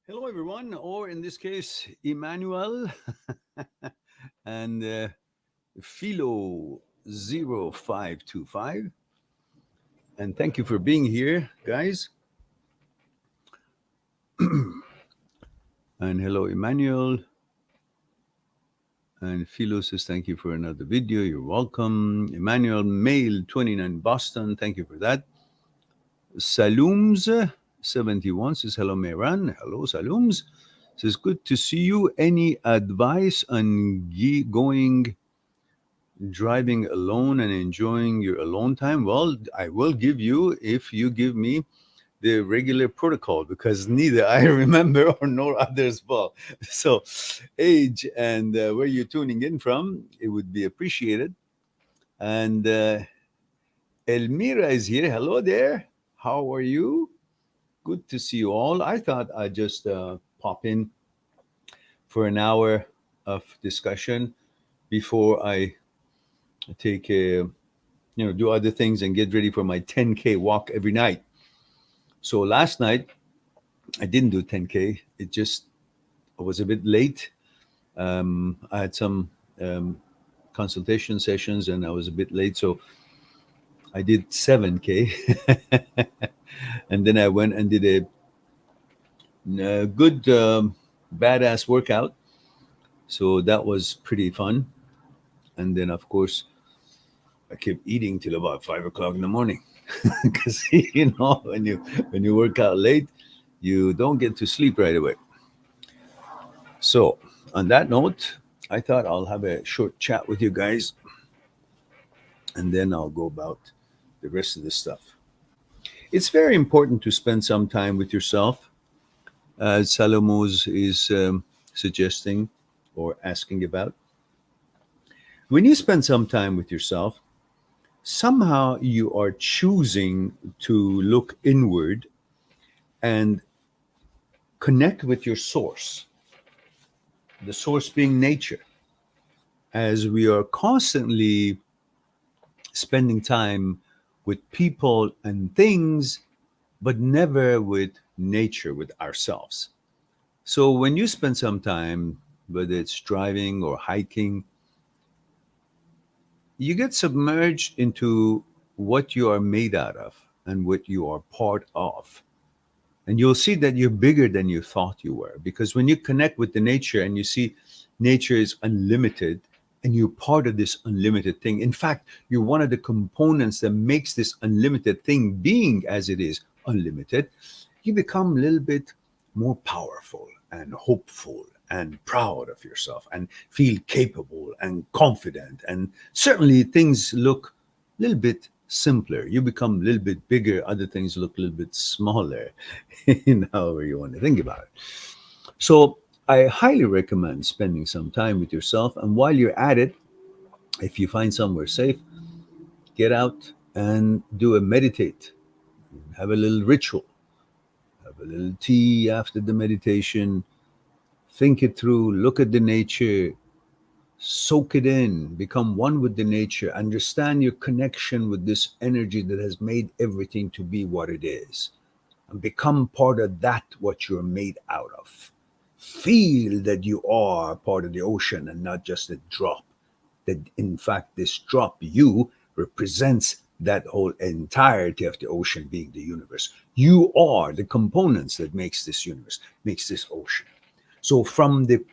Hello, everyone, or in this case, Emmanuel and Philo0525. And thank you for being here, guys. And hello, Emmanuel. And Philo says, thank you for another video. You're welcome. Emmanuel Mail 29 Boston. Thank you for that. Salooms71 says, hello, Mehran. Hello, Salooms. Says, good to see you. Any advice on going driving alone and enjoying your alone time? Well, I will give you if you give me the regular protocol, because neither I remember or nor others will. So, age and where you're tuning in from, it would be appreciated. And Elmira is here. Hello there. How are you? Good to see you all. I thought I'd just pop in for an hour of discussion before I take a do other things and get ready for my 10K walk every night. So last night I didn't do 10K. I was a bit late. I had some consultation sessions and I was a bit late, so I did 7K. And then I went and did a good badass workout. So that was pretty fun. And then of course I kept eating till about 5 o'clock in the morning, because when you work out late, you don't get to sleep right away. So on that note, I thought I'll have a short chat with you guys, and then I'll go about the rest of the stuff. It's very important to spend some time with yourself, as Salomos is suggesting or asking about. When you spend some time with yourself, somehow you are choosing to look inward and connect with your source, the source being nature, as we are constantly spending time with people and things, but never with nature, with ourselves. So when you spend some time, whether it's driving or hiking, you get submerged into what you are made out of and what you are part of. And you'll see that you're bigger than you thought you were. Because when you connect with the nature and you see nature is unlimited and you're part of this unlimited thing, in fact, you're one of the components that makes this unlimited thing, being as it is unlimited, you become a little bit more powerful and hopeful and proud of yourself and feel capable and confident. And certainly things look a little bit simpler. You become a little bit bigger. Other things look a little bit smaller, in however you want to think about it. So I highly recommend spending some time with yourself. And while you're at it, if you find somewhere safe, get out and do a meditate. Have a little ritual. Have a little tea after the meditation. Think it through. Look at the nature. Soak it in, become one with the nature, understand your connection with this energy that has made everything to be what it is, and become part of that, what you're made out of. Feel that you are part of the ocean and not just a drop, that in fact this drop, you, represents that whole entirety of the ocean, being the universe. You are the components that makes this universe, makes this ocean. So from the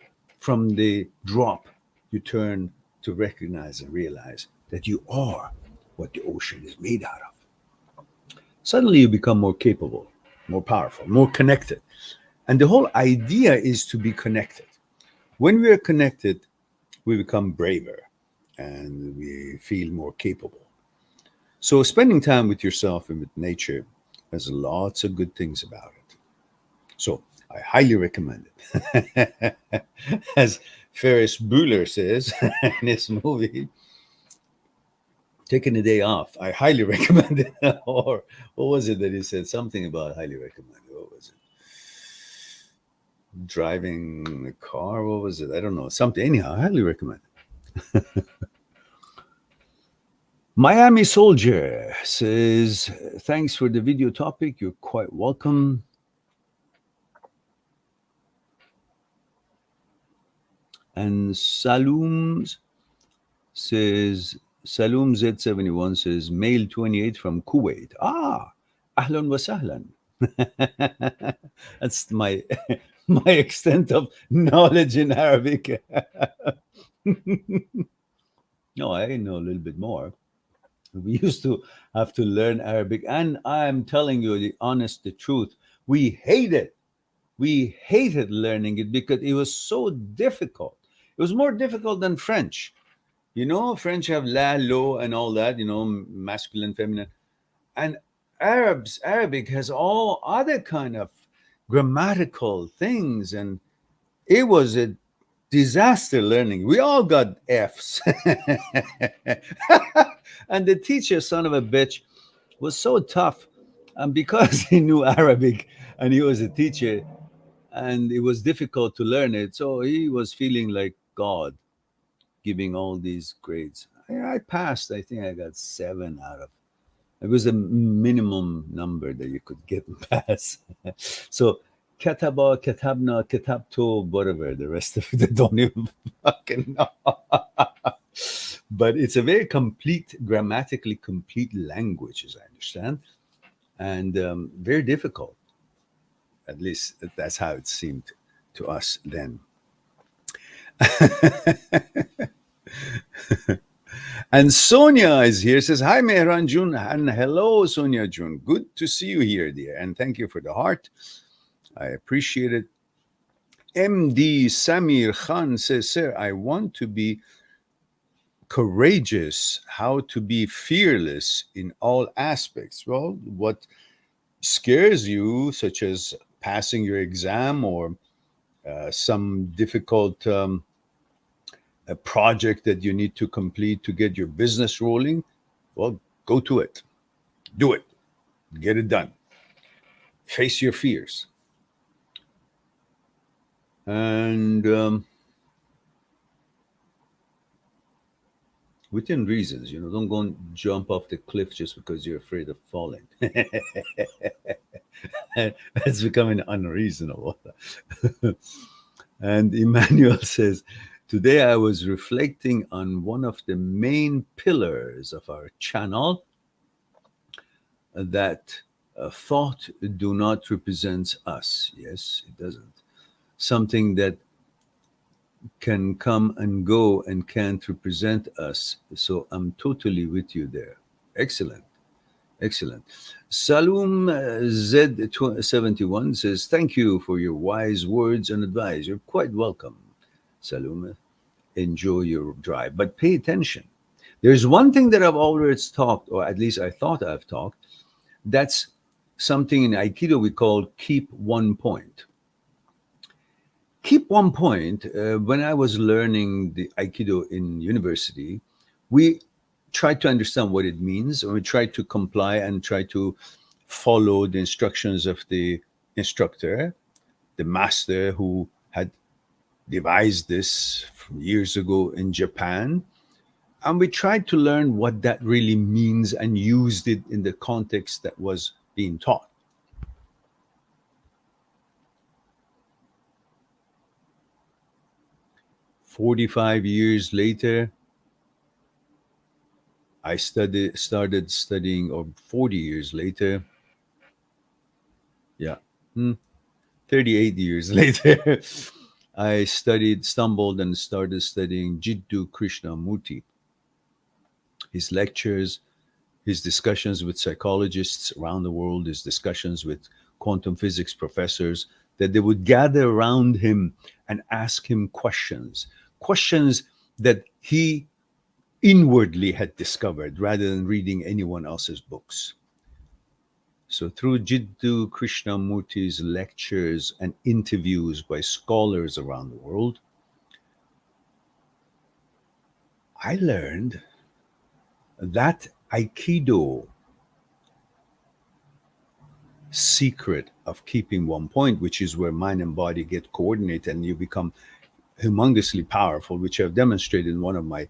drop, you turn to recognize and realize that you are what the ocean is made out of. Suddenly you become more capable, more powerful, more connected. And the whole idea is to be connected. When we are connected, we become braver and we feel more capable. So spending time with yourself and with nature has lots of good things about it. So I highly recommend it. As Ferris Bueller says in his movie, taking a day off, I highly recommend it. Or what was it that he said? Something about highly recommend it. What was it? Driving a car? What was it? I don't know. Something. Anyhow, I highly recommend it. Miami Soldier says, thanks for the video topic. You're quite welcome. And says, Saloom Z71 says, male 28 from Kuwait. Ah, ahlan wa sahlan. That's my my extent of knowledge in Arabic. No, I know a little bit more. We used to have to learn Arabic, and I'm telling you the truth. We hated, we hated learning it because it was so difficult. It was more difficult than French. You know, French have la, lo, and all that. You know, masculine, feminine, and Arabic has all other kind of grammatical things, and it was a disaster learning. We all got F's. And the teacher, son of a bitch, was so tough. And because he knew Arabic and he was a teacher and it was difficult to learn it, so he was feeling like God giving all these grades. I passed. I think I got 7 out of it was a minimum number that you could get and pass. So kataba, katabna, katabto, whatever the rest of it, I don't even fucking know. But it's a very complete, grammatically complete language, as I understand, and very difficult. At least that's how it seemed to us then. And Sonia is here, says, hi, Mehran Jun, and hello, Sonia Jun. Good to see you here, dear, and thank you for the heart. I appreciate it. MD Samir Khan says, sir, I want to be courageous, how to be fearless in all aspects. Well, what scares you, such as passing your exam or some difficult a project that you need to complete to get your business rolling, well, go to it. Do it. Get it done. Face your fears. And within reasons, don't go and jump off the cliff just because you're afraid of falling. That's becoming unreasonable. And Emmanuel says, today I was reflecting on one of the main pillars of our channel, that thought do not represent us. Yes, it doesn't. Something that can come and go and can't represent us. So I'm totally with you there. Excellent. Excellent. Saloom Z71 says, thank you for your wise words and advice. You're quite welcome, Saloom. Enjoy your drive, but pay attention. There's one thing that I've always talked, or at least I thought I've talked, that's something in Aikido we call keep one point. Keep one point. When I was learning the Aikido in university, we tried to understand what it means, and we tried to comply and try to follow the instructions of the instructor, the master who had devised this from years ago in Japan. And we tried to learn what that really means and used it in the context that was being taught. 45 years later, I started studying, or 40 years later, yeah, 38 years later, I stumbled and started studying Jiddu Krishnamurti. His lectures, his discussions with psychologists around the world, his discussions with quantum physics professors, that they would gather around him and ask him questions that he inwardly had discovered rather than reading anyone else's books. So through Jiddu Krishnamurti's lectures and interviews by scholars around the world, I learned that Aikido secret of keeping one point, which is where mind and body get coordinated and you become humongously powerful, which I've demonstrated in one of my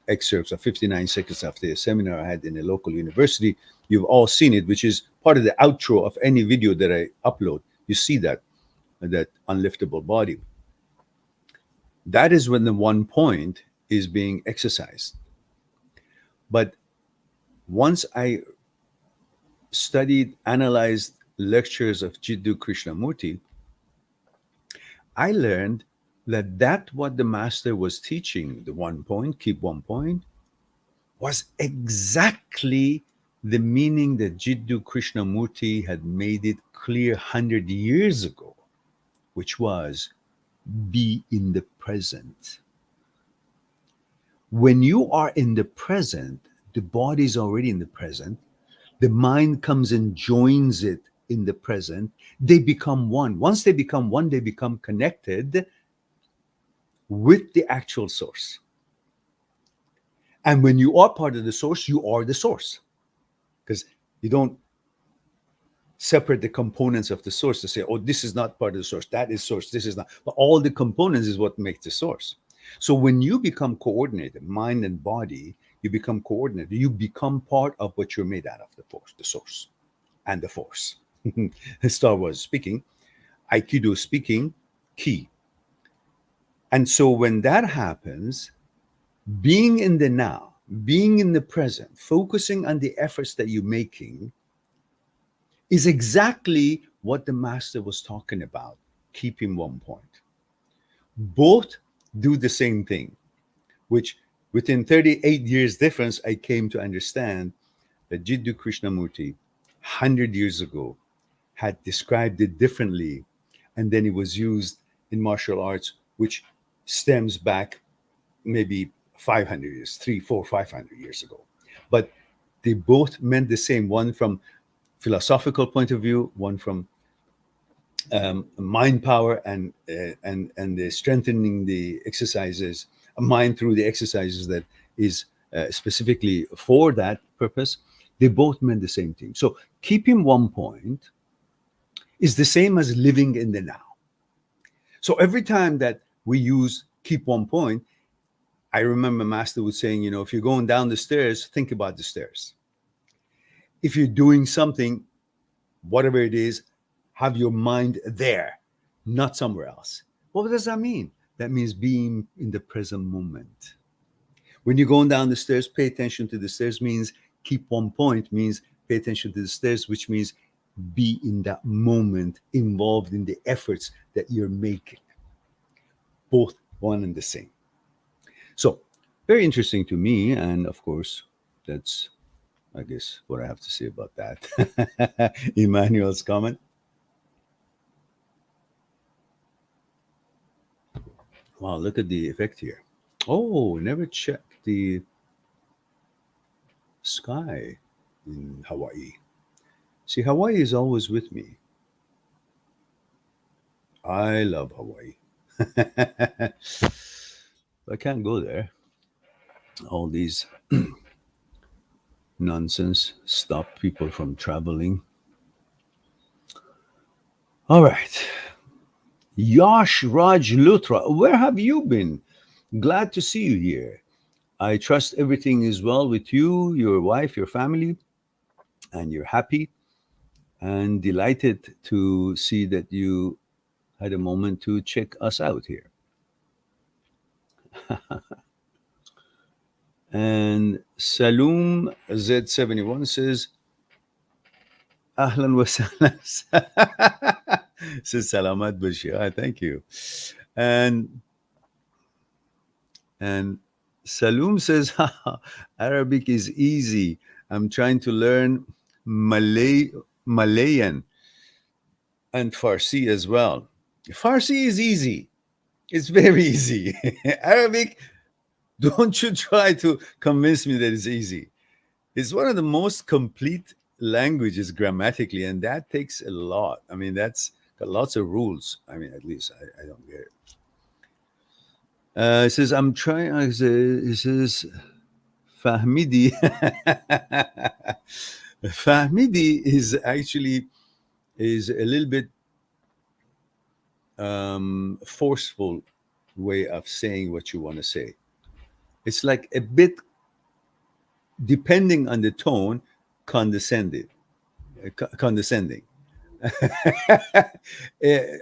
excerpts of 59 seconds after a seminar I had in a local university. You've all seen it, which is part of the outro of any video that I upload. You see that unliftable body. That is when the one point is being exercised. But once I studied, analyzed lectures of Jiddu Krishnamurti, I learned that what the master was teaching, the one point, keep one point, was exactly the meaning that Jiddu Krishnamurti had made it clear 100 years ago, which was be in the present. When you are in the present, the body is already in the present. The mind comes and joins it in the present. They become one. Once they become one, they become connected with the actual source. And when you are part of the source, you are the source. Because you don't separate the components of the source to say, oh, this is not part of the source, that is source, this is not. But all the components is what makes the source. So when you become coordinated, mind and body, you become coordinated. You become part of what you're made out of, the force, the source, and the force. Star Wars speaking, Aikido speaking, ki. And so when that happens, being in the now, being in the present, focusing on the efforts that you're making is exactly what the master was talking about, keeping one point. Both do the same thing, which within 38 years difference, I came to understand that Jiddu Krishnamurti, 100 years ago, had described it differently, and then it was used in martial arts, which stems back maybe 500 years, 300, 400, 500 years ago. But they both meant the same, one from philosophical point of view, one from mind power and the strengthening the exercises, mind through the exercises that is specifically for that purpose. They both meant the same thing. So keeping one point is the same as living in the now. So every time that we use keep one point, I remember Master was saying, if you're going down the stairs, think about the stairs. If you're doing something, whatever it is, have your mind there, not somewhere else. What does that mean? That means being in the present moment. When you're going down the stairs, pay attention to the stairs means keep one point, means pay attention to the stairs, which means be in that moment, involved in the efforts that you're making. Both one and the same. So, very interesting to me. And of course, that's, I guess, what I have to say about that. Emmanuel's comment. Wow, look at the effect here. Oh, never checked the sky in Hawaii. See, Hawaii is always with me. I love Hawaii. I can't go there. All these nonsense stop people from traveling. All right. Yash Raj Luthra, where have you been? Glad to see you here. I trust everything is well with you, your wife, your family, and you're happy, and delighted to see that you had a moment to check us out here. And Saloom Z71 says, Ahlan wa sahlan. Says Salamat Bashir. Thank you. And Saloom says, Arabic is easy. I'm trying to learn Malayan and Farsi as well. Farsi is easy. It's very easy. Arabic, don't you try to convince me that it's easy. It's one of the most complete languages grammatically, and that takes a lot. I mean, that's got lots of rules. I mean, at least I don't get it. It says, I'm trying, it says, Fahmidi. Fahmidi is actually is a little bit forceful way of saying what you want to say. It's like a bit, depending on the tone, condescending.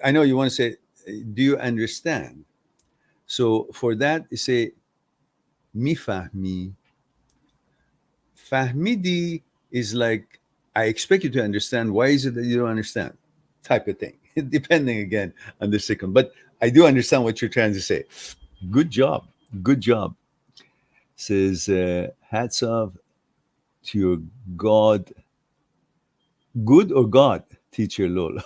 I know you want to say, do you understand? So for that, you say mifahmi. Fahmidi is like, I expect you to understand. Why is it that you don't understand? Type of thing. Depending again on the second. But I do understand what you're trying to say. Good job. Good job. Says, hats off to your God. Good or God teacher, lol.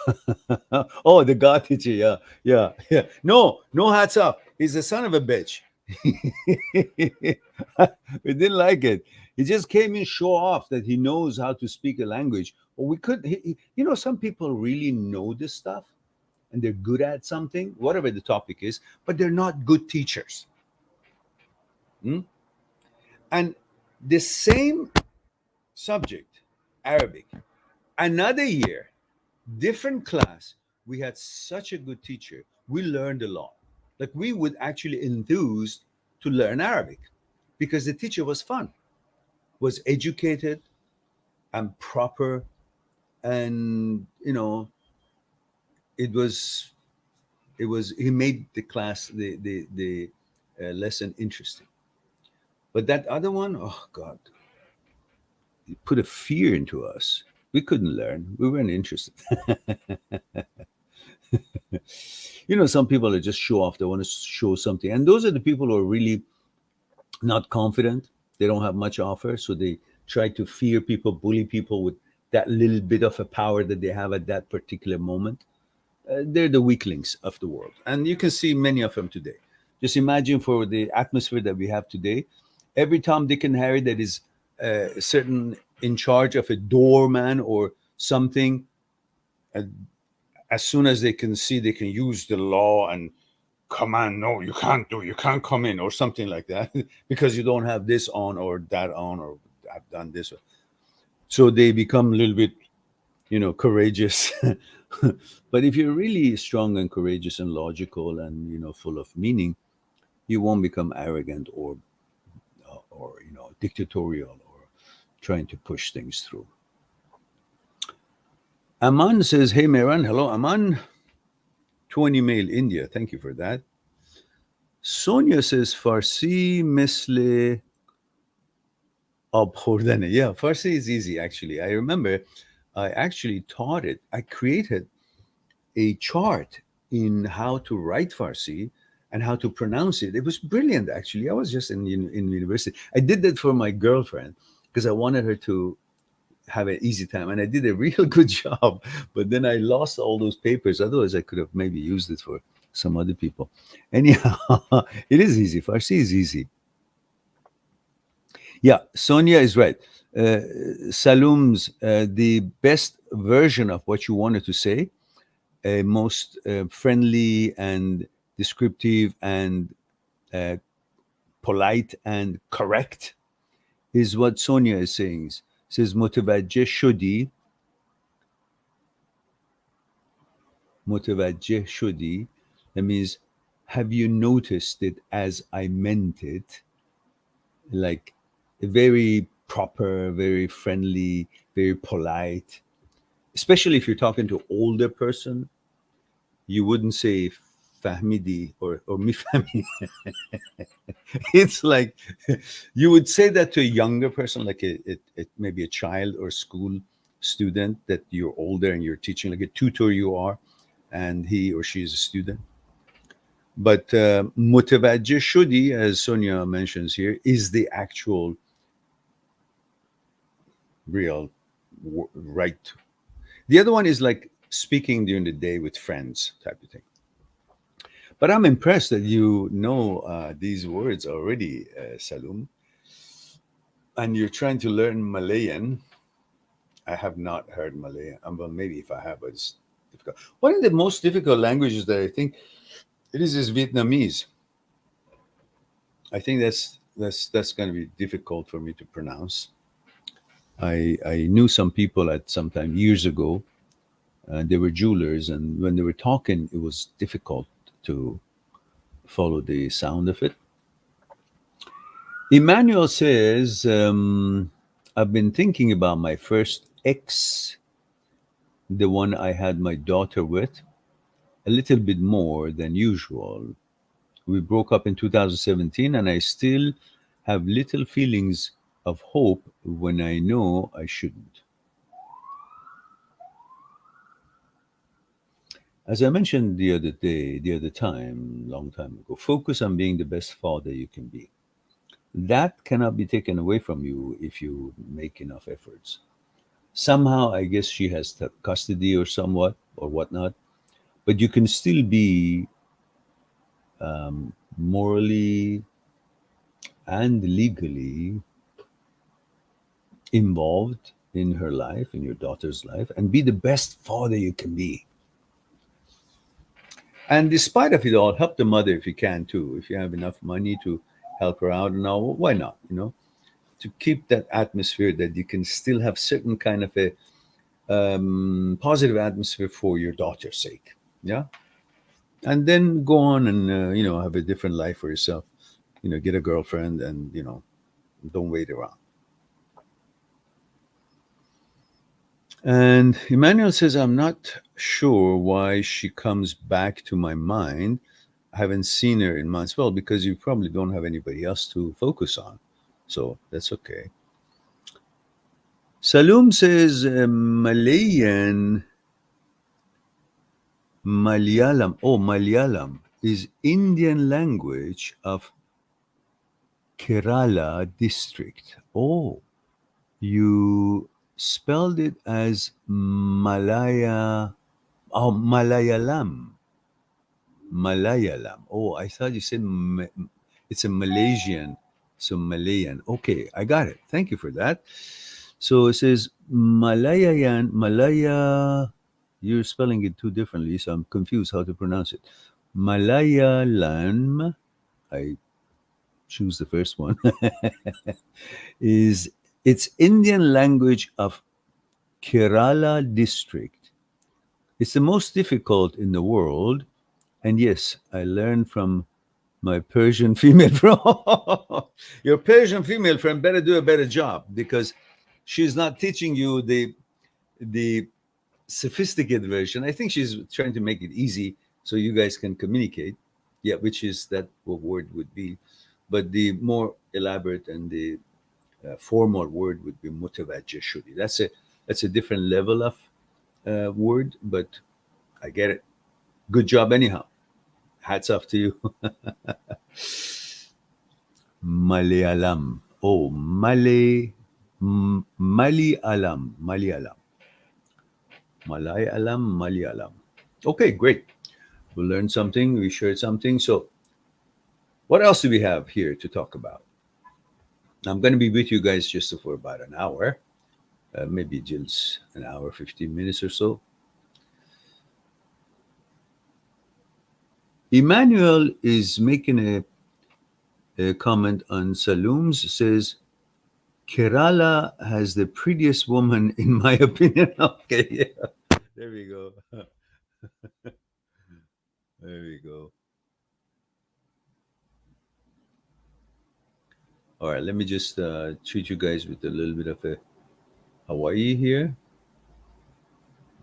Oh, the God teacher. Yeah. Yeah. Yeah. No, no hats off. He's the son of a bitch. We didn't like it. He just came in show off that he knows how to speak a language. Or we could, some people really know this stuff and they're good at something, whatever the topic is, but they're not good teachers. Hmm? And the same subject, Arabic, another year, different class, we had such a good teacher. We learned a lot. Like we would actually enthuse to learn Arabic because the teacher was fun, was educated and proper, and it was he made the class the lesson interesting. But that other one, oh God, it put a fear into us. We couldn't learn. We weren't interested. Some people are just show off. They want to show something, and those are the people who are really not confident. They don't have much offer, so they try to fear people, bully people with that little bit of a power that they have at that particular moment. They're the weaklings of the world, and you can see many of them today. Just imagine for the atmosphere that we have today, every Tom, Dick, and Harry that is certain in charge of a doorman or something, uh, as soon as they can see they can use the law and command, no, you can't come in or something like that because you don't have this on or that on or I've done this. So they become a little bit, courageous. But if you're really strong and courageous and logical and, full of meaning, you won't become arrogant or dictatorial or trying to push things through. Aman says, hey, Mehran. Hello, Aman. 20 mail India. Thank you for that. Sonia says, Farsi misle ab khordane. Yeah, Farsi is easy, actually. I remember I actually taught it. I created a chart in how to write Farsi and how to pronounce it. It was brilliant, actually. I was just in university. I did that for my girlfriend because I wanted her to have an easy time, and I did a real good job. But then I lost all those papers. Otherwise, I could have maybe used it for some other people. Anyhow, it is easy. Farsi is easy. Yeah, Sonia is right. Salum's the best version of what you wanted to say, most friendly and descriptive and uh, polite and correct, is what Sonia is saying. Says متوجه شدی. متوجه شدی. That means, have you noticed it as I meant it? Like very proper, very friendly, very polite. Especially if you're talking to an older person, you wouldn't say fahmidi or mifahmi. It's like you would say that to a younger person, like maybe a child or school student that you're older and you're teaching, like a tutor you are, and he or she is a student. But mutawajjih shudi, as Sonia mentions here, is the actual real right. The other one is like speaking during the day with friends type of thing. But I'm impressed that you know these words already, Salum, and you're trying to learn Malayan. I have not heard Malayan. Well, maybe if I have, but it's difficult. One of the most difficult languages that I think it is Vietnamese. I think that's going to be difficult for me to pronounce. I knew some people at some time years ago. They were jewelers, and when they were talking, it was difficult to follow the sound of it. Emmanuel says, I've been thinking about my first ex, the one I had my daughter with, a little bit more than usual. We broke up in 2017, and I still have little feelings of hope when I know I shouldn't. As I mentioned the other time, long time ago, focus on being the best father you can be. That cannot be taken away from you if you make enough efforts. Somehow, I guess she has custody or somewhat or whatnot, but you can still be morally and legally involved in her life, in your daughter's life, and be the best father you can be. And despite of it all, help the mother if you can too. If you have enough money to help her out and all, why not? To keep that atmosphere that you can still have certain kind of a positive atmosphere for your daughter's sake. Yeah. And then go on and, have a different life for yourself. Get a girlfriend and, don't wait around. And Emmanuel says, I'm not sure why she comes back to my mind. I haven't seen her in months. Well, because you probably don't have anybody else to focus on. So that's okay. Salum says, Malayalam. Oh, Malayalam is Indian language of Kerala district. Oh, you spelled it as Malayalam. Malayalam. Oh, I thought you said it's a Malaysian. So Malayan. Okay, I got it. Thank you for that. So it says Malaya. You're spelling it too differently, so I'm confused how to pronounce it. Malayalam. I choose the first one. Is it's Indian language of Kerala district. It's the most difficult in the world. And yes, I learned from my Persian female friend. Your Persian female friend better do a better job because she's not teaching you the sophisticated version. I think she's trying to make it easy so you guys can communicate. Yeah, which is that what word would be. But the more elaborate and the formal word would be mutawajjih shudi. That's a different level of word, but I get it. Good job anyhow. Hats off to you. Malayalam. Oh, Malayalam. Malayalam. Malayalam. Malayalam. Okay, great. We learned something. We shared something. So, what else do we have here to talk about? I'm going to be with you guys just for about an hour, maybe just an hour, 15 minutes or so. Emmanuel is making a comment on Salooms, says, Kerala has the prettiest woman, in my opinion. Okay, yeah. There we go. There we go. All right, let me just treat you guys with a little bit of a Hawaii here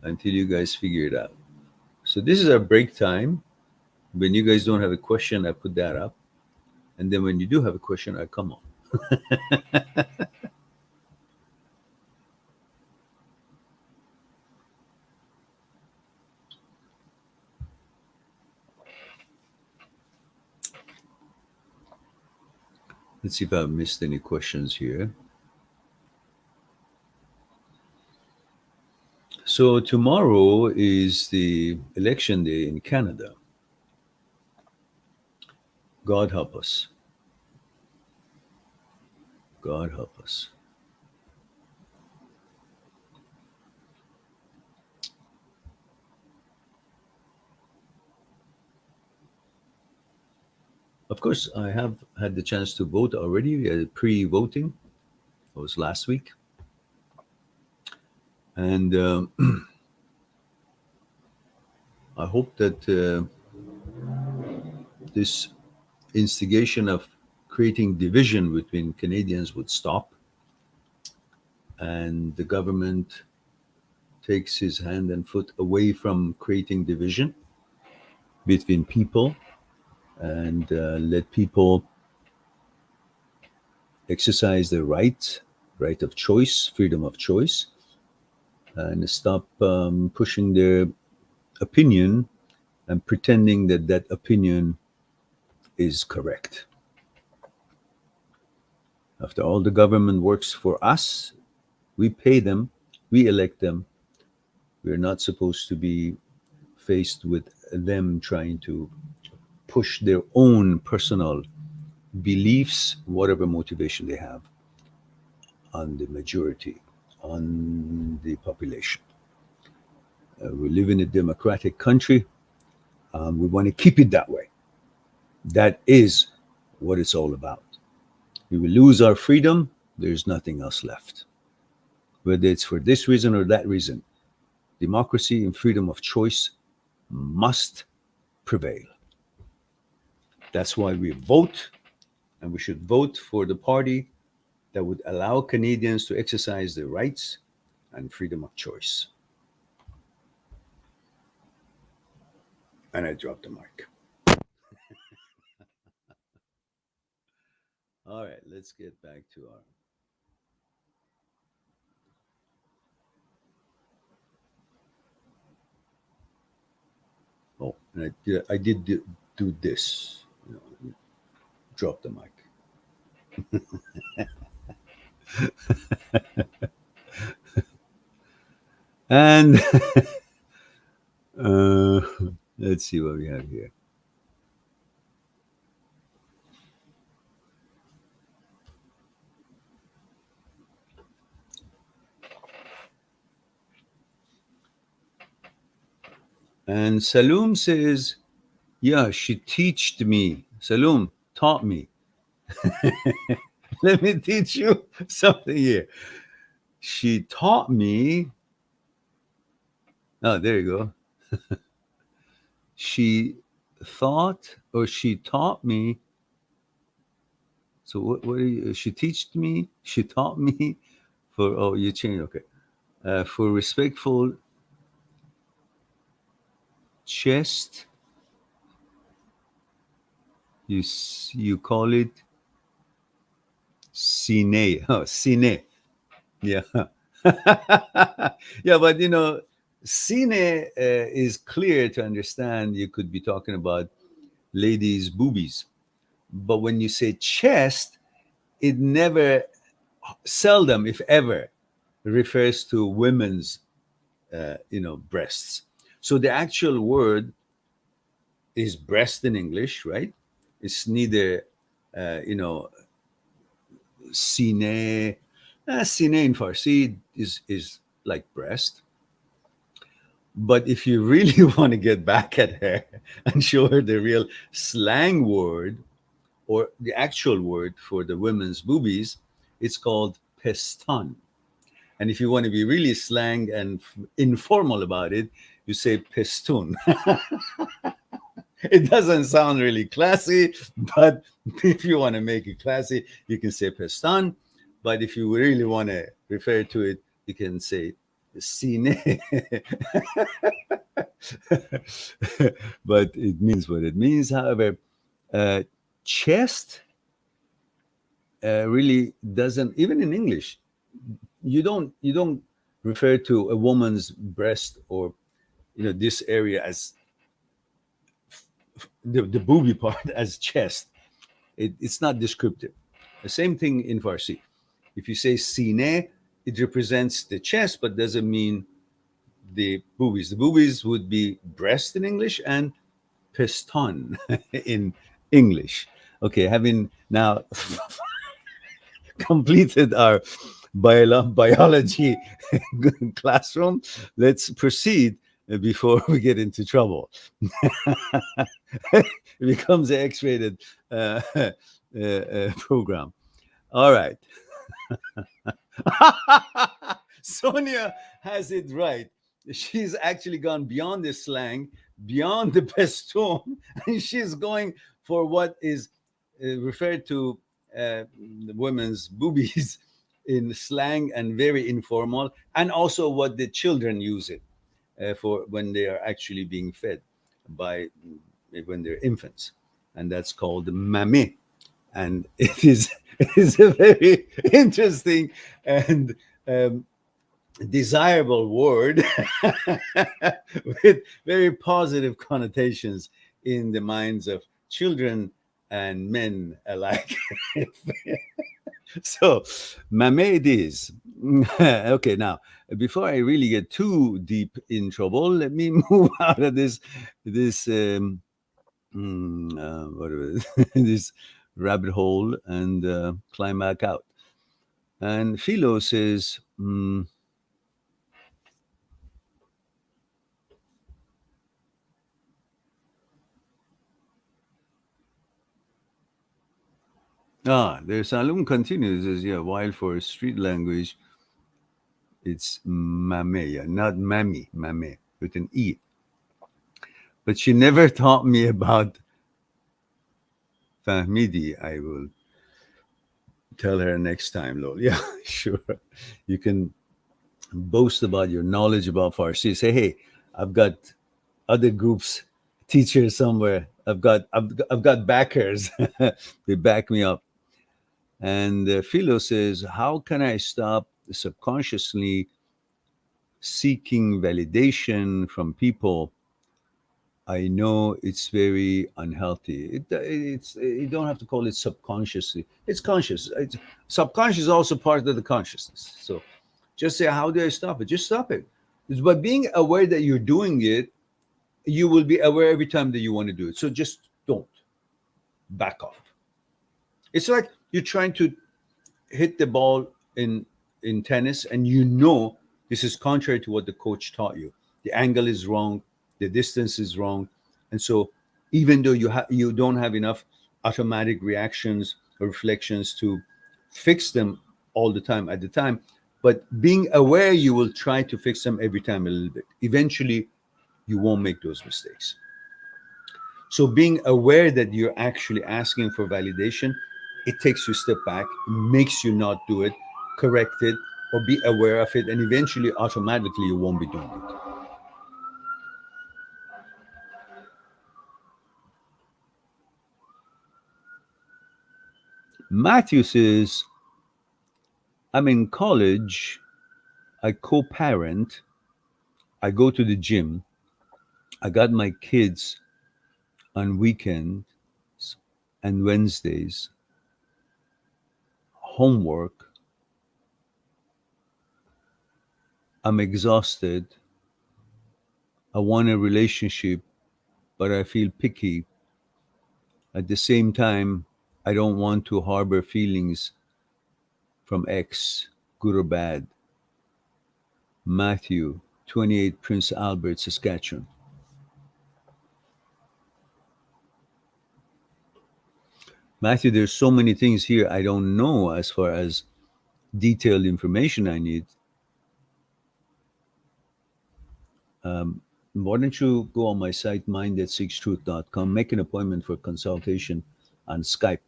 until you guys figure it out. So this is our break time. When you guys don't have a question, I put that up. And then when you do have a question, I come on. Let's see if I've missed any questions here. So tomorrow is the election day in Canada. God help us. God help us. Of course, I have had the chance to vote already, pre-voting. It was last week. And I hope that this instigation of creating division between Canadians would stop and the government takes his hand and foot away from creating division between people and let people exercise their right of choice, freedom of choice, and stop pushing their opinion and pretending that that opinion is correct. After all, the government works for us. We pay them, we elect them. We're not supposed to be faced with them trying to push their own personal beliefs, whatever motivation they have, on the majority, on the population. We live in a democratic country. We want to keep it that way. That is what it's all about. We will lose our freedom, there's nothing else left. Whether it's for this reason or that reason, democracy and freedom of choice must prevail. That's why we vote, and we should vote for the party that would allow Canadians to exercise their rights and freedom of choice. And I dropped the mic. All right, let's get back to our. Oh, and I did do this. Drop the mic. And let's see what we have here. And Saloom says, yeah, she teached me. Saloom taught me. Let me teach you something here. She taught me. Oh, there you go. She thought, or she taught me. So what are you, she teached me, she taught me for, oh, you changed, okay. For respectful chest, you call it cine. Oh, cine. Yeah. Yeah, but cine is clear to understand. You could be talking about ladies' boobies. But when you say chest, it never, seldom, if ever, refers to women's, breasts. So the actual word is breast in English, right? It's neither, sine. Sine in Farsi is like breast. But if you really want to get back at her and show her the real slang word or the actual word for the women's boobies, it's called peston. And if you want to be really slang and informal about it, you say pestun. It doesn't sound really classy, but if you want to make it classy, you can say peston. But if you really want to refer to it, you can say cine. But it means what it means. However, chest really doesn't, even in English, you don't refer to a woman's breast or this area as the booby part as chest. It's not descriptive. The same thing in Farsi. If you say sine, it represents the chest, but doesn't mean the boobies. The boobies would be breast in English and piston in English. Okay, having now completed our biology classroom, let's proceed before we get into trouble. It becomes an X-rated program. All right. Sonia has it right. She's actually gone beyond the slang, beyond the peston, and she's going for what is referred to the women's boobies in slang and very informal, and also what the children use it for when they are actually being fed by when they're infants. and that's called mame. And it is a very interesting and desirable word with very positive connotations in the minds of children and men alike. So, mame it is. Okay, now before I really get too deep in trouble, let me move out of this this rabbit hole and climb back out. And Philo says, there's Salum continues, says, yeah, while for street language, it's mame, not mammy, mame, with an E. But she never taught me about Fahmidi. I will tell her next time, Lol. Yeah, sure. You can boast about your knowledge about Farsi. Say, hey, I've got other groups, teachers somewhere. I've got backers. They back me up. And Philo says, how can I stop subconsciously seeking validation from people? I know it's very unhealthy. It's you don't have to call it subconsciously. It's conscious. Subconscious is also part of the consciousness. So just say, how do I stop it? Just stop it. It's by being aware that you're doing it, you will be aware every time that you want to do it. So just don't back off. It's like you're trying to hit the ball in tennis, and you know this is contrary to what the coach taught you. The angle is wrong, the distance is wrong, and so even though you don't have enough automatic reactions or reflections to fix them all the time at the time, but being aware, you will try to fix them every time a little bit. Eventually, you won't make those mistakes. So being aware that you're actually asking for validation, it takes you a step back, makes you not do it, correct it, or be aware of it, and eventually, automatically, you won't be doing it. Matthew says, I'm in college, I co-parent, I go to the gym, I got my kids on weekends and Wednesdays, homework, I'm exhausted, I want a relationship, but I feel picky. At the same time, I don't want to harbor feelings from X, good or bad. Matthew, 28 Prince Albert, Saskatchewan. Matthew, there's so many things here I don't know as far as detailed information I need. Why don't you go on my site, mind@6truth.com, make an appointment for consultation on Skype.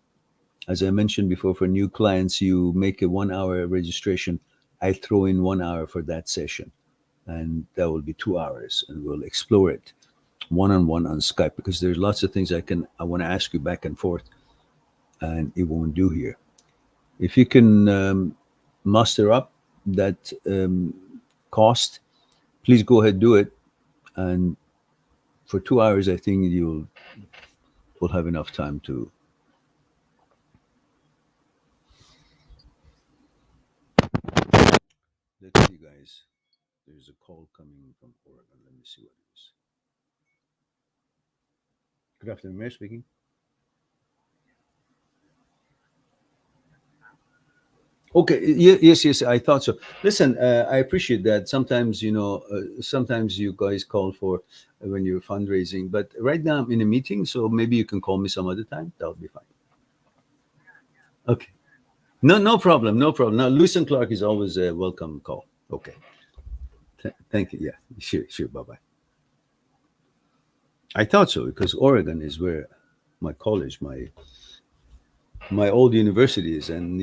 As I mentioned before, for new clients, you make a 1 hour registration. I throw in 1 hour for that session, and that will be 2 hours, and we'll explore it one-on-one on Skype, because there's lots of things I want to ask you back and forth, and it won't do here. If you can muster up that cost, please go ahead, do it. And for 2 hours, I think will have enough time to. Let's see, guys. There's a call coming from Oregon. Let me see what it is. Good afternoon, Mayor speaking. Okay. Yes. I thought so. Listen, I appreciate that. Sometimes, sometimes you guys call for when you're fundraising, but right now I'm in a meeting, so maybe you can call me some other time. That would be fine. Okay. No problem. No problem. Now, Lewis and Clark is always a welcome call. Okay. Thank you. Yeah. Sure. Bye bye. I thought so, because Oregon is where my college, my old university is, and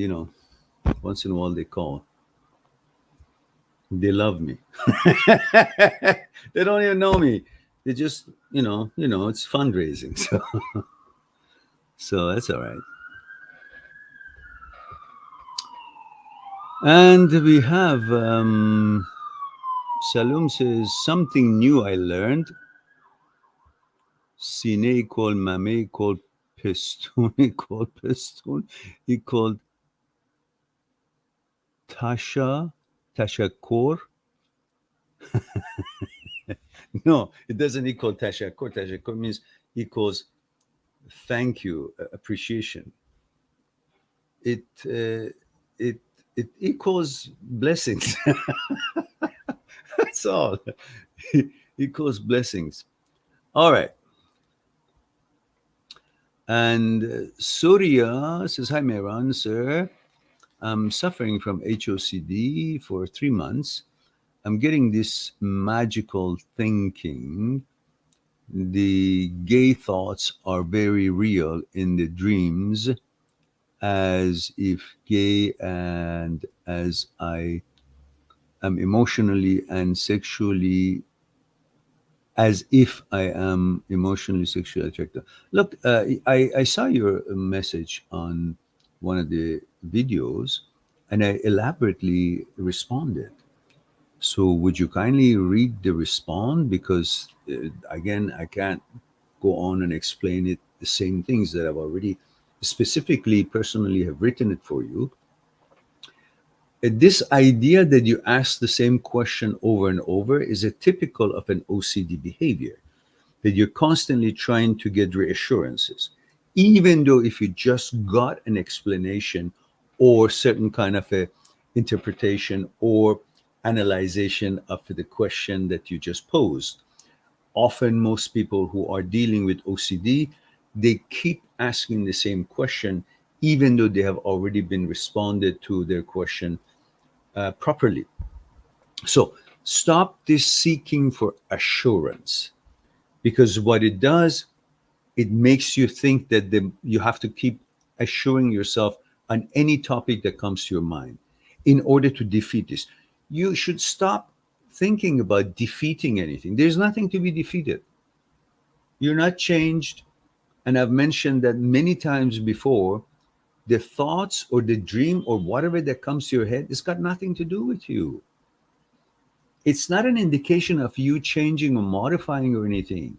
once in a while they call. They love me. They don't even know me. They just, it's fundraising. So So that's all right. And we have Salum says something new I learned. Sine equal mame equal piston equal piston equal Tasha Tashakor. No, it doesn't equal Tashakor. Tashakor means equals thank you, appreciation. It it equals blessings. That's all. It equals blessings. All right. And Surya says, "Hi, Mehran, sir. I'm suffering from HOCD for 3 months. I'm getting this magical thinking. The gay thoughts are very real in the dreams, as if gay and as I am emotionally and sexually, as if I am emotionally sexually attracted." Look, I saw your message on one of the videos and I elaborately responded. So, would you kindly read the response? Because, again, I can't go on and explain it the same things that I've already specifically, personally have written it for you. This idea that you ask the same question over and over is a typical of an OCD behavior, that you're constantly trying to get reassurances, even though if you just got an explanation or certain kind of a interpretation or analyzation of the question that you just posed. Often most people who are dealing with OCD, they keep asking the same question even though they have already been responded to their question properly. So stop this seeking for assurance, because what it does, it makes you think that you have to keep assuring yourself on any topic that comes to your mind in order to defeat this. You should stop thinking about defeating anything. There's nothing to be defeated. You're not changed. And I've mentioned that many times before. The thoughts or the dream or whatever that comes to your head, it's got nothing to do with you. It's not an indication of you changing or modifying or anything.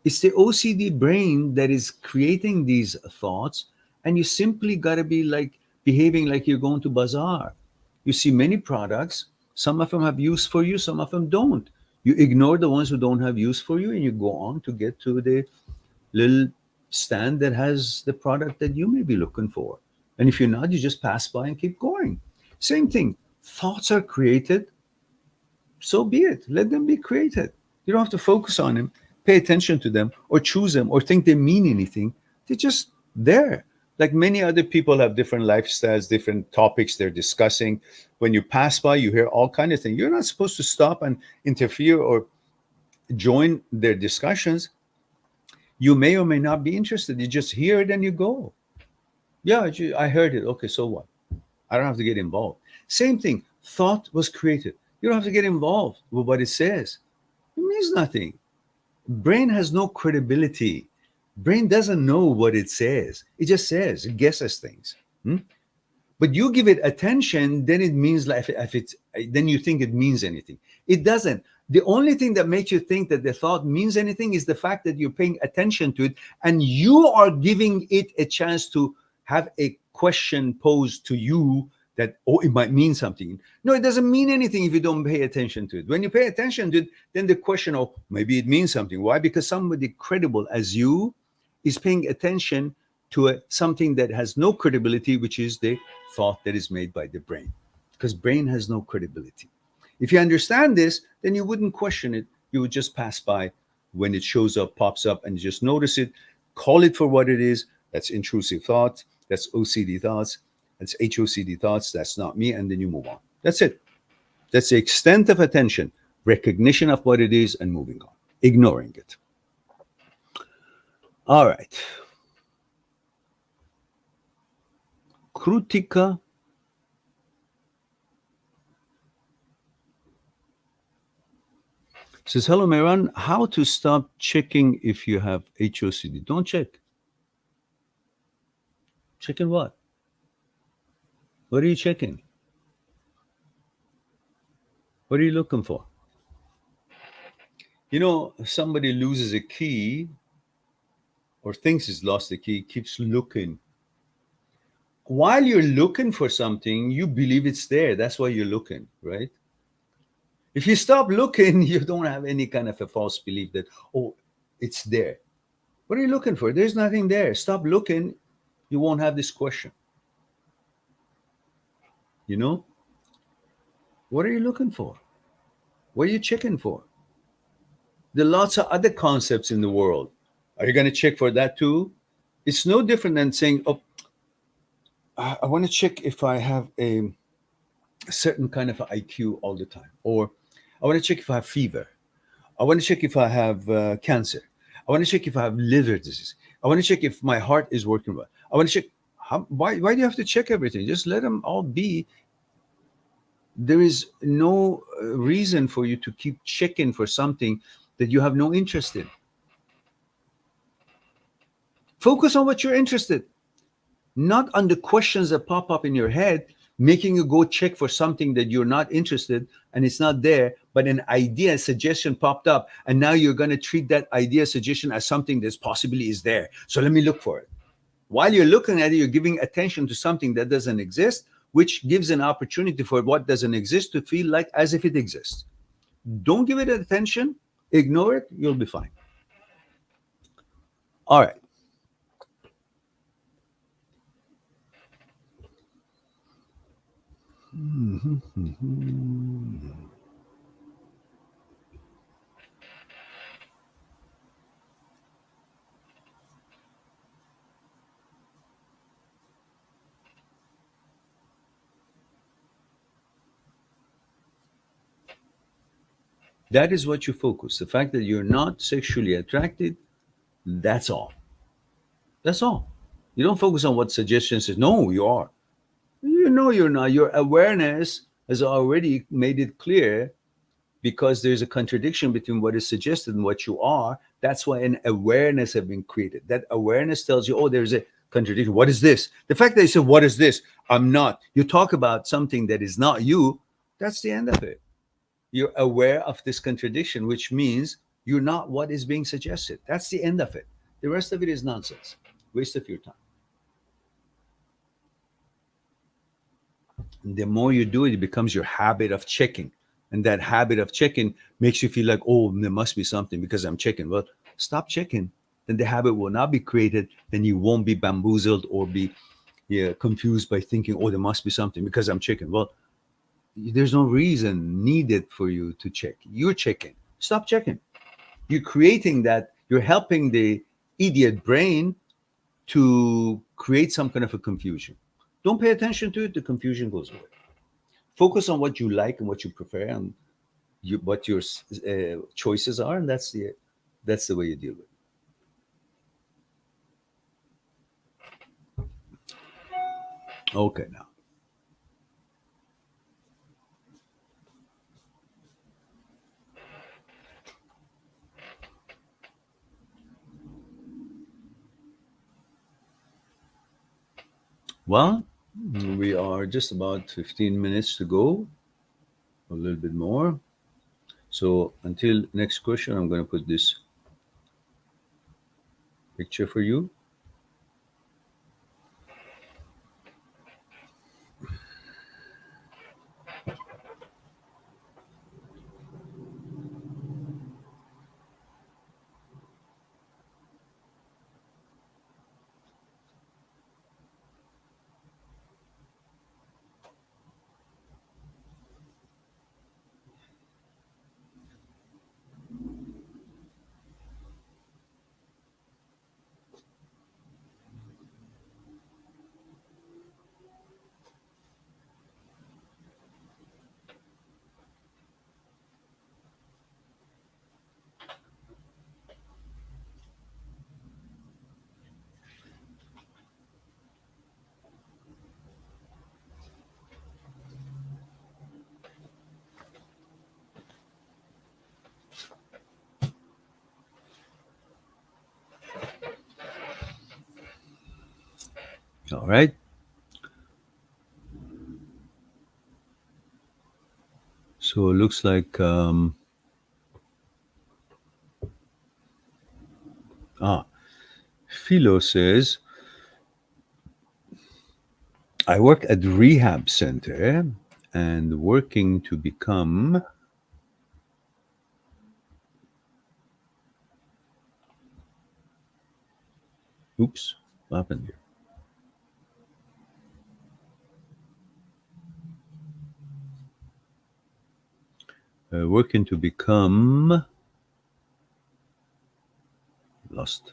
It's the OCD brain that is creating these thoughts, and you simply got to be like behaving like you're going to bazaar. You see many products, some of them have use for you, some of them don't. You ignore the ones who don't have use for you, and you go on to get to the little stand that has the product that you may be looking for. And if you're not, you just pass by and keep going. Same thing. Thoughts are created, so be it. Let them be created. You don't have to focus on them, pay attention to them, or choose them, or think they mean anything. They're just there. Like many other people have different lifestyles, different topics they're discussing. When you pass by, you hear all kind of things. You're not supposed to stop and interfere or join their discussions. You may or may not be interested. You just hear it and you go. Yeah, I heard it. Okay, so what? I don't have to get involved. Same thing. Thought was created. You don't have to get involved with what it says. It means nothing. Brain has no credibility. Brain doesn't know what it says. It just says, it guesses things. Hmm? But you give it attention, then it means like if it's then you think it means anything. It doesn't. The only thing that makes you think that the thought means anything is the fact that you're paying attention to it and you are giving it a chance to have a question posed to you that, oh, it might mean something. No, it doesn't mean anything if you don't pay attention to it. When you pay attention to it, then the question, oh, maybe it means something. Why? Because somebody credible as you is paying attention to something that has no credibility, which is the thought that is made by the brain. Because brain has no credibility. If you understand this, then you wouldn't question it. You would just pass by when it shows up, pops up, and you just notice it, call it for what it is. That's intrusive thoughts. That's OCD thoughts. That's HOCD thoughts. That's not me. And then you move on. That's it. That's the extent of attention, recognition of what it is, and moving on, ignoring it. All right. Krutika says, hello, Mehran. How to stop checking if you have HOCD? Don't check. Checking what? What are you checking? What are you looking for? You know, if somebody loses a key or thinks he's lost the key, keeps looking. While you're looking for something, you believe it's there. That's why you're looking, right? If you stop looking, you don't have any kind of a false belief that, oh, it's there. What are you looking for? There's nothing there. Stop looking. You won't have this question. You know, what are you looking for? What are you checking for? There are lots of other concepts in the world. Are you going to check for that too? It's no different than saying, oh, I want to check if I have a certain kind of IQ all the time, or I want to check if I have fever. I want to check if I have cancer. I want to check if I have liver disease. I want to check if my heart is working well. I want to check. Why do you have to check everything? Just let them all be. There is no reason for you to keep checking for something that you have no interest in. Focus on what you're interested, not on the questions that pop up in your head, making you go check for something that you're not interested and it's not there, but an idea, a suggestion popped up, and now you're going to treat that idea, suggestion as something that's possibly is there. So let me look for it. While you're looking at it, you're giving attention to something that doesn't exist, which gives an opportunity for what doesn't exist to feel like as if it exists. Don't give it attention, ignore it, you'll be fine. All right. That is what you focus. The fact that you're not sexually attracted, that's all. That's all. You don't focus on what suggestions says. No, you are. You know you're not. Your awareness has already made it clear because there's a contradiction between what is suggested and what you are. That's why an awareness has been created. That awareness tells you, oh, there's a contradiction. What is this? The fact that you say, what is this? I'm not. You talk about something that is not you, that's the end of it. You're aware of this contradiction, which means you're not what is being suggested. That's the end of it. The rest of it is nonsense, waste of your time. And the more you do it, it becomes your habit of checking. And that habit of checking makes you feel like, oh, there must be something because I'm checking. Well, stop checking. Then the habit will not be created. Then you won't be bamboozled or be confused by thinking, oh, there must be something because I'm checking. Well, there's no reason needed for you to check. You're checking. Stop checking. You're creating that. You're helping the idiot brain to create some kind of a confusion. Don't pay attention to it. The confusion goes away. Focus on what you like and what you prefer and what your choices are, and that's the way you deal with it. Okay, now. Well, we are just about 15 minutes to go, a little bit more. So until next question, I'm going to put this picture for you. All right. So it looks like ah, Philo says, I work at rehab center and working to become, oops, what happened here? Working to become lost.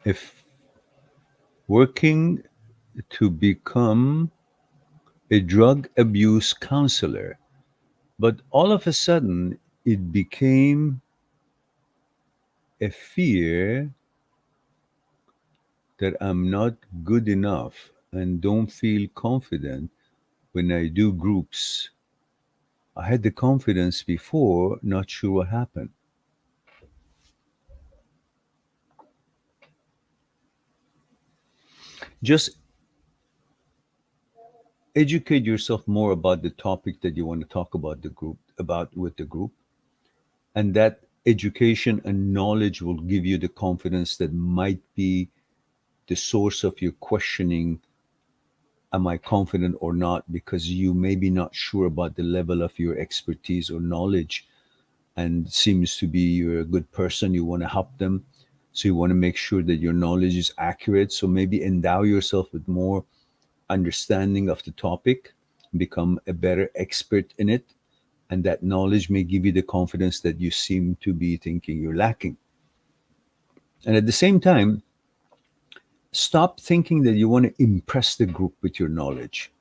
If working to become a drug abuse counselor, but all of a sudden it became a fear that I'm not good enough and don't feel confident when I do groups. I had the confidence before, not sure what happened. Just educate yourself more about the topic that you want to talk about the group about with the group, and that education and knowledge will give you the confidence that might be the source of your questioning, am I confident or not, because you may be not sure about the level of your expertise or knowledge, and seems to be you're a good person, you want to help them, so you want to make sure that your knowledge is accurate, so maybe endow yourself with more understanding of the topic, become a better expert in it, and that knowledge may give you the confidence that you seem to be thinking you're lacking. And at the same time, stop thinking that you want to impress the group with your knowledge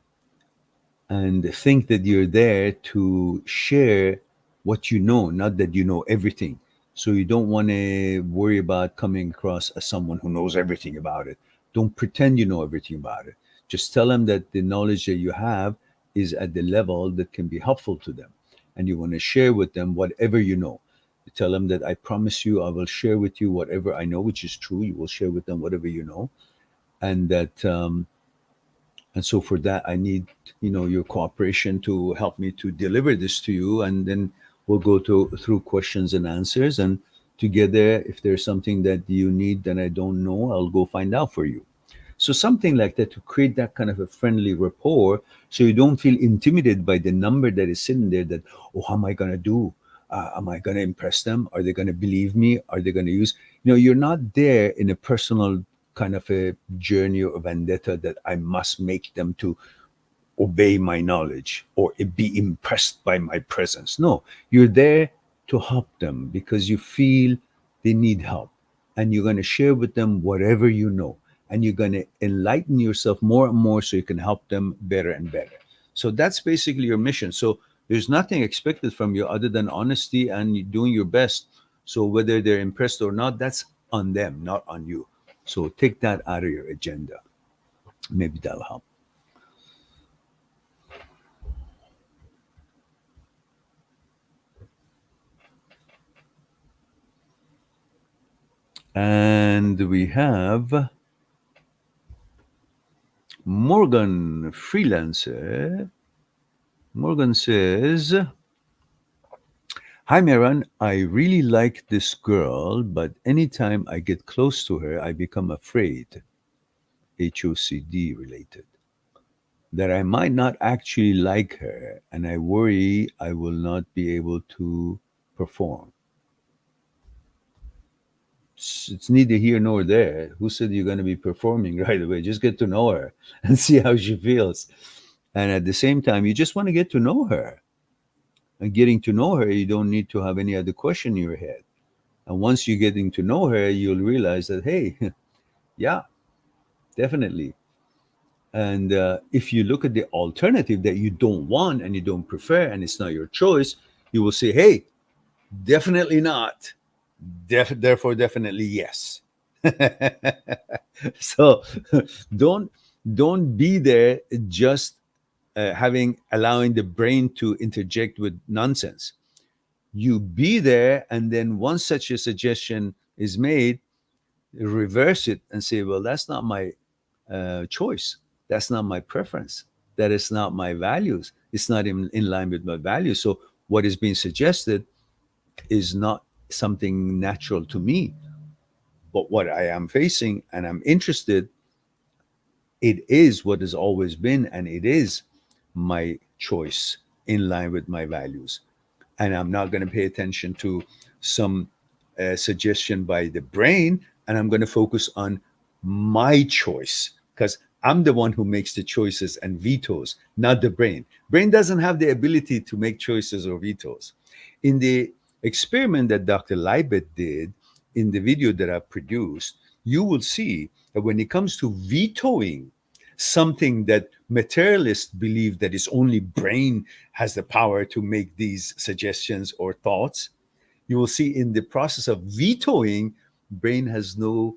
and think that you're there to share what you know, not that you know everything. So you don't want to worry about coming across as someone who knows everything about it. Don't pretend you know everything about it. Just tell them that the knowledge that you have is at the level that can be helpful to them. And you want to share with them whatever you know. You tell them that I promise you, I will share with you whatever I know, which is true. You will share with them whatever you know. And that and so for that I need your cooperation to help me to deliver this to you, and then we'll go to through questions and answers, and together if there's something that you need that I don't know, I'll go find out for you. So something like that, to create that kind of a friendly rapport, so you don't feel intimidated by the number that is sitting there, that, oh, how am I going to do, am I going to impress them, are they going to believe me, are they going to use, you're not there in a personal kind of a journey or vendetta that I must make them to obey my knowledge or be impressed by my presence. No, you're there to help them because you feel they need help, and you're going to share with them whatever you know, and you're going to enlighten yourself more and more so you can help them better and better. So that's basically your mission. So there's nothing expected from you other than honesty and you doing your best. So whether they're impressed or not, that's on them, not on you. So take that out of your agenda. Maybe that'll help. And we have Morgan Freelancer. Morgan says, hi, Meran. I really like this girl, but anytime I get close to her, I become afraid, HOCD related, that I might not actually like her, and I worry I will not be able to perform. It's neither here nor there. Who said you're going to be performing right away? Just get to know her and see how she feels. And at the same time, you just want to get to know her. And getting to know her, you don't need to have any other question in your head. And once you're getting to know her, you'll realize that, hey, yeah, definitely. And if you look at the alternative that you don't want and you don't prefer and it's not your choice, you will say, hey, definitely not. Therefore, definitely yes. So don't don't be there just having allowing the brain to interject with nonsense. You be there, and then once such a suggestion is made, reverse it and say, well, that's not my choice. That's not my preference. That is not my values. It's not in line with my values. So what is being suggested is not something natural to me. But what I am facing and I'm interested, it is what has always been, and it is my choice in line with my values. And I'm not going to pay attention to some suggestion by the brain, and I'm going to focus on my choice because I'm the one who makes the choices and vetoes, not the brain. Brain doesn't have the ability to make choices or vetoes. In the experiment that Dr. Leibet did, in the video that I produced, you will see that when it comes to vetoing something that materialists believe that it's only brain has the power to make these suggestions or thoughts, you will see in the process of vetoing, brain has no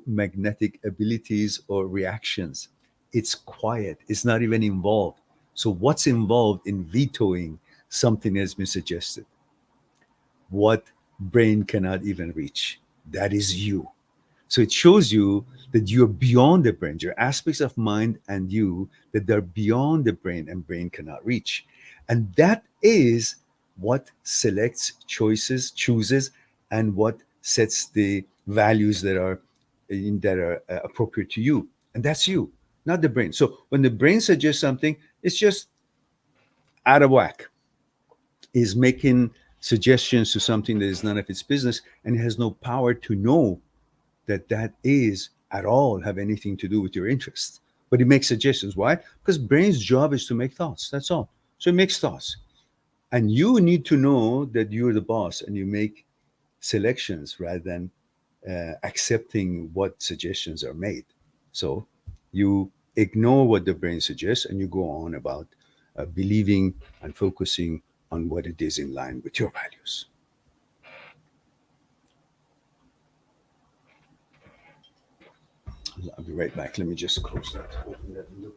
magnetic abilities or reactions. It's quiet. It's not even involved. So what's involved in vetoing something that's been suggested? What brain cannot even reach? That is you. So it shows you that you're beyond the brain. Your aspects of mind and you that they're beyond the brain and brain cannot reach. And that is what selects choices, chooses, and what sets the values that are appropriate to you. And that's you, not the brain. So when the brain suggests something, it's just out of whack. Is making suggestions to something that is none of its business, and it has no power to know that that is at all have anything to do with your interests. But it makes suggestions. Why? Because brain's job is to make thoughts. That's all. So it makes thoughts. And you need to know that you're the boss and you make selections rather than accepting what suggestions are made. So you ignore what the brain suggests and you go on about believing and focusing on what it is in line with your values. I'll be right back. Let me just close that. Open that window.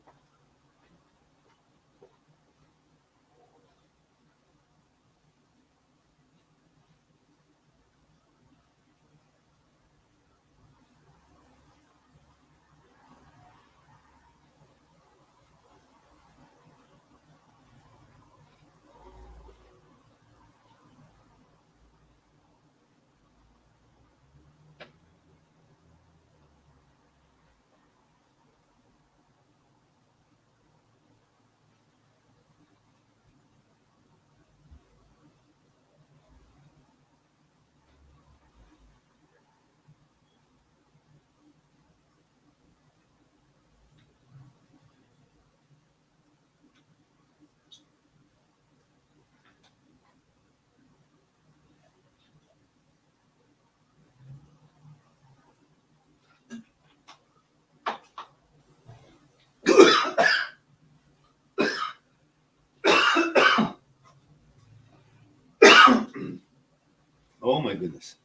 Oh my goodness.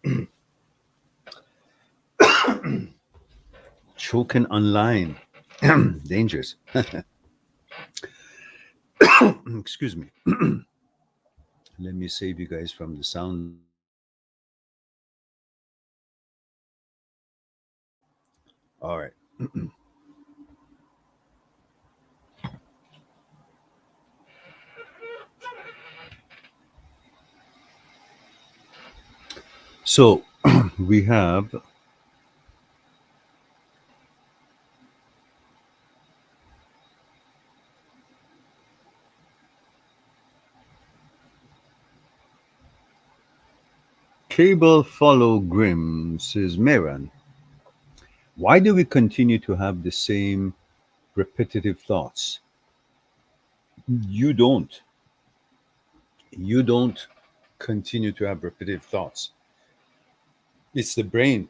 Choking online. Dangerous. Excuse me. Let me save you guys from the sound. All right. So we have Cable Follow Grim says, Meran, why do we continue to have the same repetitive thoughts? You don't. You don't continue to have repetitive thoughts. It's the brain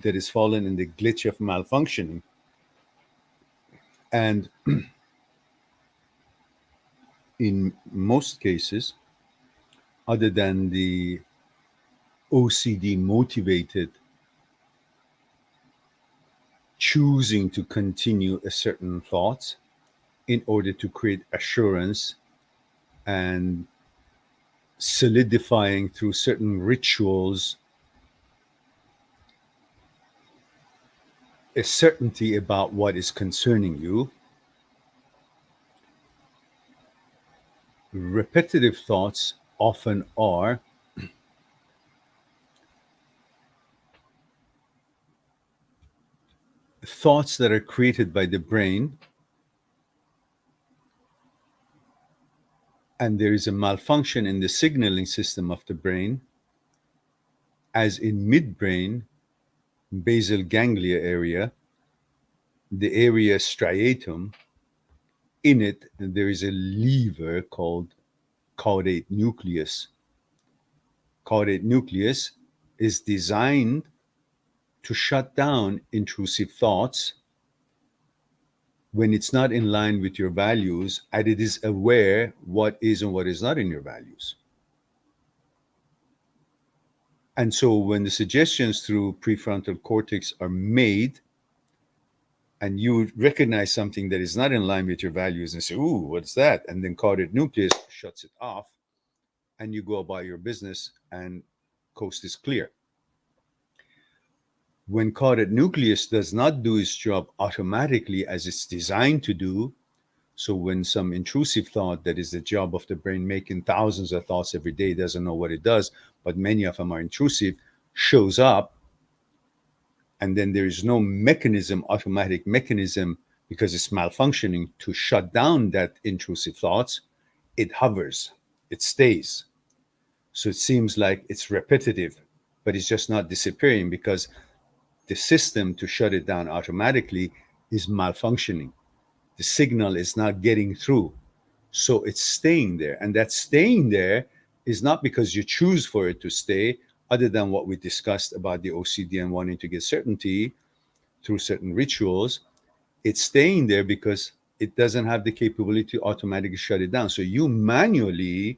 that is fallen in the glitch of malfunctioning. And in most cases, other than the OCD motivated choosing to continue a certain thought in order to create assurance and solidifying through certain rituals a certainty about what is concerning you. Repetitive thoughts often are thoughts that are created by the brain, and there is a malfunction in the signaling system of the brain, as in midbrain, basal ganglia area, the area striatum. In it, there is a lever called caudate nucleus. Caudate nucleus is designed to shut down intrusive thoughts when it's not in line with your values, and it is aware what is and what is not in your values. And so when the suggestions through prefrontal cortex are made and you recognize something that is not in line with your values and say, ooh, what's that? And then caudate nucleus shuts it off and you go about your business and coast is clear. When caudate nucleus does not do its job automatically as it's designed to do, so when some intrusive thought that is the job of the brain making thousands of thoughts every day, doesn't know what it does, but many of them are intrusive, shows up, and then there is no mechanism, automatic mechanism, because it's malfunctioning to shut down that intrusive thoughts, it hovers, it stays. So it seems like it's repetitive, but it's just not disappearing because the system to shut it down automatically is malfunctioning. The signal is not getting through. So it's staying there. And that staying there is not because you choose for it to stay, other than what we discussed about the OCD and wanting to get certainty through certain rituals. It's staying there because it doesn't have the capability to automatically shut it down. So you manually,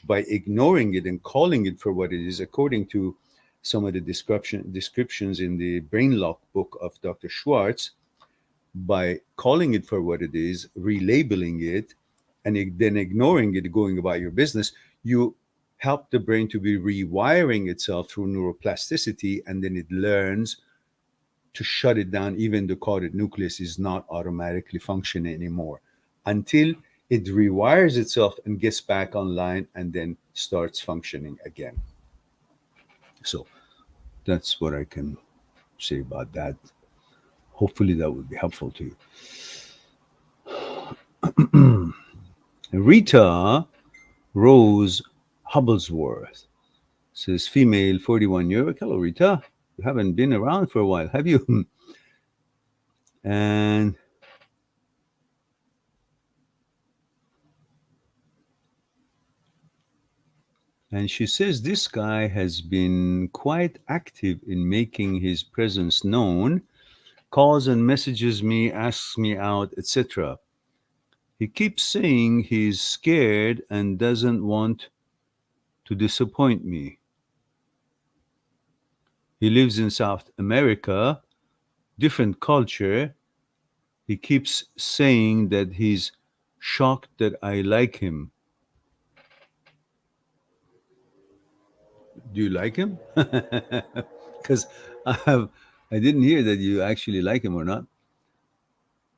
by ignoring it and calling it for what it is, according to some of the descriptions in the Brain Lock book of Dr. Schwartz, by calling it for what it is, relabeling it, and then ignoring it, going about your business, you help the brain to be rewiring itself through neuroplasticity, and then it learns to shut it down. Even the caudate nucleus is not automatically functioning anymore until it rewires itself and gets back online and then starts functioning again. So that's what I can say about that. Hopefully that would be helpful to you. Rita Rose Hubblesworth says, female, 41 years. Hello, Rita. You haven't been around for a while, have you? And she says this guy has been quite active in making his presence known, calls and messages me, asks me out, etc. He keeps saying he's scared and doesn't want to disappoint me. He lives in South America, different culture. He keeps saying that he's shocked that I like him. Do you like him? Because I didn't hear that you actually like him or not.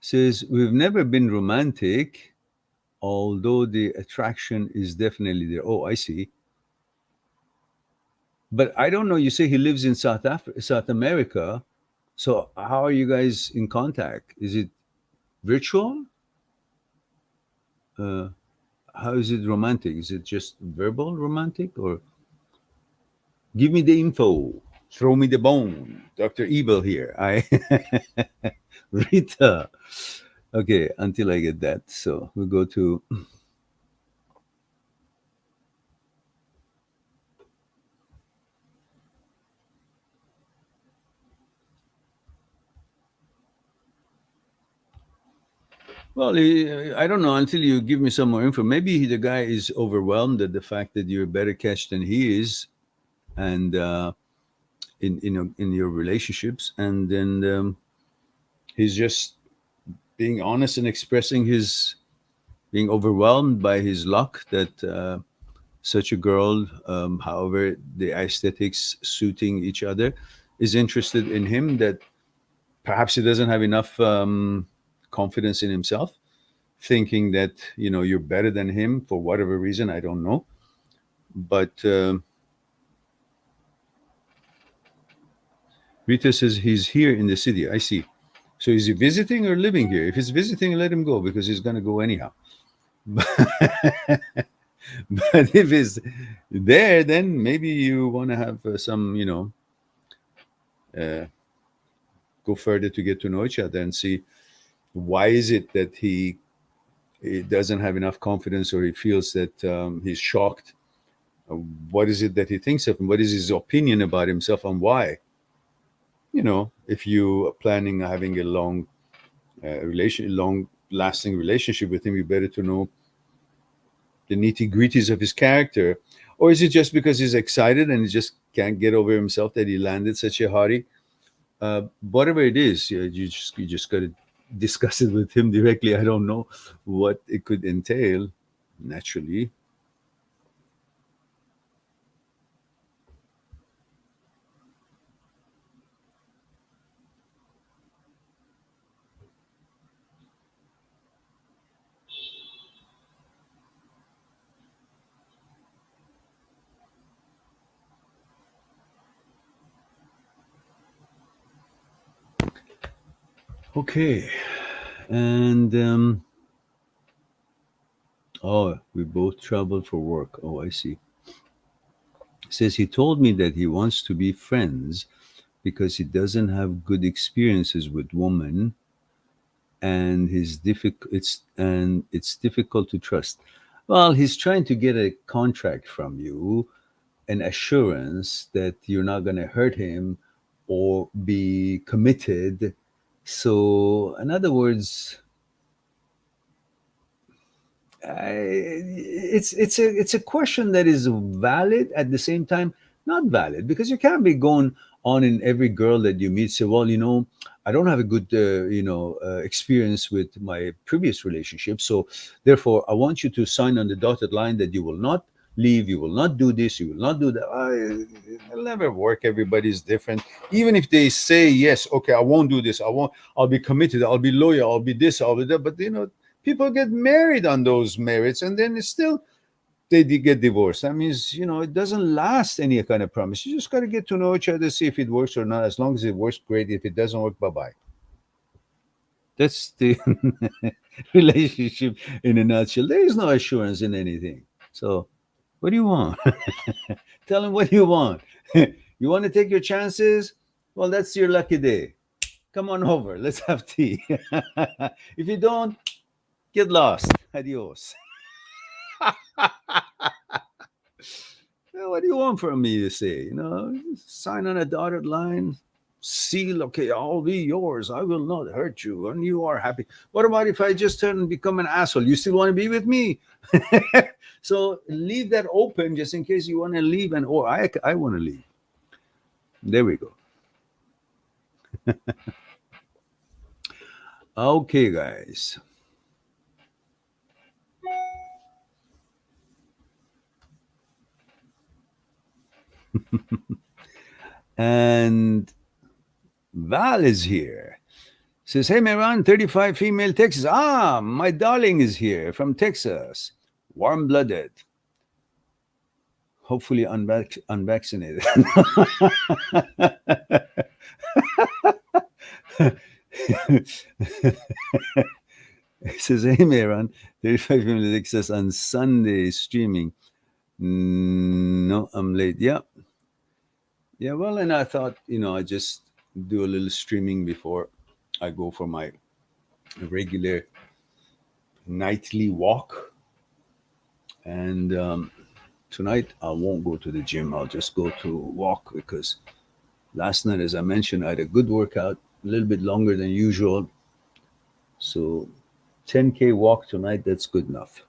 Says, we've never been romantic, although the attraction is definitely there. Oh, I see. But I don't know. You say he lives in South America. So how are you guys in contact? Is it virtual? Uh, how is it romantic? Is it just verbal romantic, or give me the info? Throw me the bone. Dr. Evil here. Rita. Okay, until I get that. So we'll go to. Well, I don't know until you give me some more info. Maybe the guy is overwhelmed at the fact that you're better catch than he is, and in your relationships, and then he's just being honest and expressing his being overwhelmed by his luck that such a girl, however the aesthetics suiting each other, is interested in him, that perhaps he doesn't have enough confidence in himself, thinking that you're better than him for whatever reason, I don't know. But Rita says he's here in the city. I see. So is he visiting or living here? If he's visiting, let him go, because he's going to go anyhow. But if he's there, then maybe you want to have some, uh, go further to get to know each other and see why is it that he doesn't have enough confidence, or he feels that he's shocked. What is it that he thinks of, and what is his opinion about himself, and why? If you are planning on having a long-lasting relationship with him, you better to know the nitty-gritties of his character. Or is it just because he's excited and he just can't get over himself that he landed such a hottie? Whatever it is, you just got to discuss it with him directly. I don't know what it could entail, naturally. Okay. And oh, we both travel for work. Oh, I see. Says he told me that he wants to be friends because he doesn't have good experiences with women, and it's difficult to trust. Well, he's trying to get a contract from you, an assurance that you're not going to hurt him or be committed. So, in other words, it's a question that is valid, at the same time not valid, because you can't be going on in every girl that you meet say, well, I don't have a good experience with my previous relationship, so therefore I want you to sign on the dotted line that you will not leave, you will not do this, you will not do that. It'll never work. Everybody's different. Even if they say yes, okay, I won't do this, I'll be committed, I'll be loyal, I'll be this, I'll be that, but people get married on those merits, and then it's still they get divorced. That means it doesn't last any kind of promise. You just got to get to know each other, see if it works or not. As long as it works, great. If it doesn't work, bye bye. That's the relationship in a nutshell. There is no assurance in anything. So, what do you want? Tell him what you want. You want to take your chances? Well, that's your lucky day. Come on over. Let's have tea. If you don't, get lost. Adios. What do you want from me to say? Sign on a dotted line, seal, okay, I'll be yours. I will not hurt you, and you are happy. What about if I just turn and become an asshole? You still want to be with me? So leave that open just in case you want to leave, or I want to leave. There we go. Okay, guys. And Val is here. Says, hey, Meran, 35 female Texas. Ah, my darling is here from Texas. Warm-blooded. Hopefully unvaccinated. He says, hey, Meran, 35 female Texas on Sunday streaming. No, I'm late. Yeah. Yeah, well, and I thought, I just do a little streaming before I go for my regular nightly walk. And tonight I won't go to the gym. I'll just go to walk, because last night, as I mentioned, I had a good workout, a little bit longer than usual. So 10K walk tonight, that's good enough.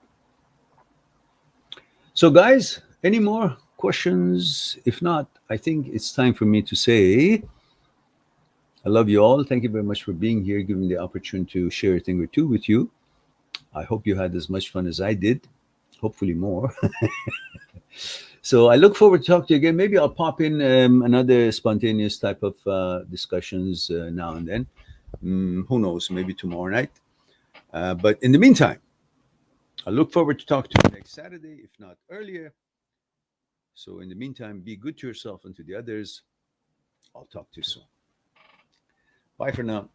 So, guys, any more questions? If not, I think it's time for me to say I love you all. Thank you very much for being here, giving me the opportunity to share a thing or two with you. I hope you had as much fun as I did, hopefully more. So I look forward to talk to you again. Maybe I'll pop in another spontaneous type of discussions now and then. Who knows? Maybe tomorrow night. But in the meantime, I look forward to talk to you next Saturday, if not earlier. So in the meantime, be good to yourself and to the others. I'll talk to you soon. Bye for now.